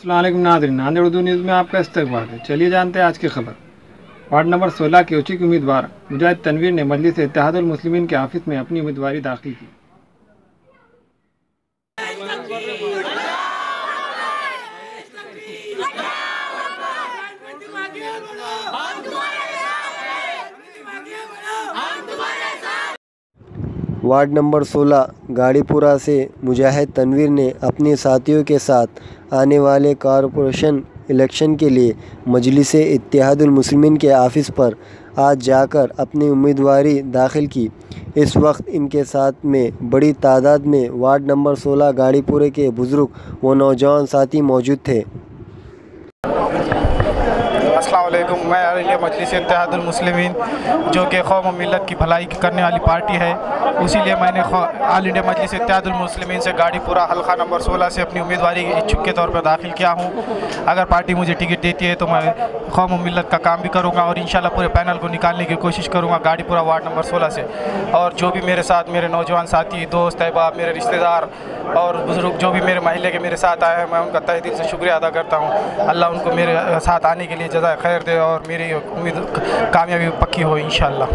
अस्सलाम वालेकुम नाज़रीन, नांदेड़ उर्दू न्यूज़ में आपका इस्तकबाल है। चलिए जानते हैं आज की खबर। वार्ड नंबर 16 के उचित उम्मीदवार मुजाहिद तनवीर ने मजलिस इत्तेहादुल मुस्लिमीन के ऑफिस में अपनी उम्मीदवारी दाखिल की। वार्ड नंबर 16 गाड़ीपुरा से मुजाहिद तनवीर ने अपने साथियों के साथ आने वाले कॉरपोरेशन इलेक्शन के लिए मजलिस इत्तेहादुल मुस्लिमीन के ऑफिस पर आज जाकर अपनी उम्मीदवारी दाखिल की। इस वक्त इनके साथ में बड़ी तादाद में वार्ड नंबर 16 गाड़ीपुरे के बुज़ुर्ग व नौजवान साथी मौजूद थे। अस्सलाम वालेकुम। मैं अहले मजलिस इत्तेहादुल मुस्लिमीन जो कि कौम और मिल्लत की भलाई करने वाली पार्टी है, इसीलिए मैंने ऑल इंडिया मजलिस इत्तेहादुल मुस्लिमीन से गाड़ीपुरा हल्का नंबर 16 से अपनी उम्मीदवारी इच्छुक के तौर पर दाखिल किया हूँ। अगर पार्टी मुझे टिकट देती है तो मैं कौम और मिल्लत का काम भी करूँगा और इंशाल्लाह पूरे पैनल को निकालने की कोशिश करूँगा गाड़ीपुरा वार्ड नंबर 16 से। और जो भी मेरे साथ मेरे नौजवान साथी, दोस्त, अहबाब, मेरे रिश्तेदार और बुज़ुर्ग जो भी मेरे महल्ले के मेरे साथ आए हैं, मैं उनका तहे दिल से शुक्रिया अदा करता हूँ। अल्लाह उनको मेरे साथ आने के लिए जज़ाए खैर दे और मेरी उम्मीद कामयाबी पक्की हो इंशाल्लाह।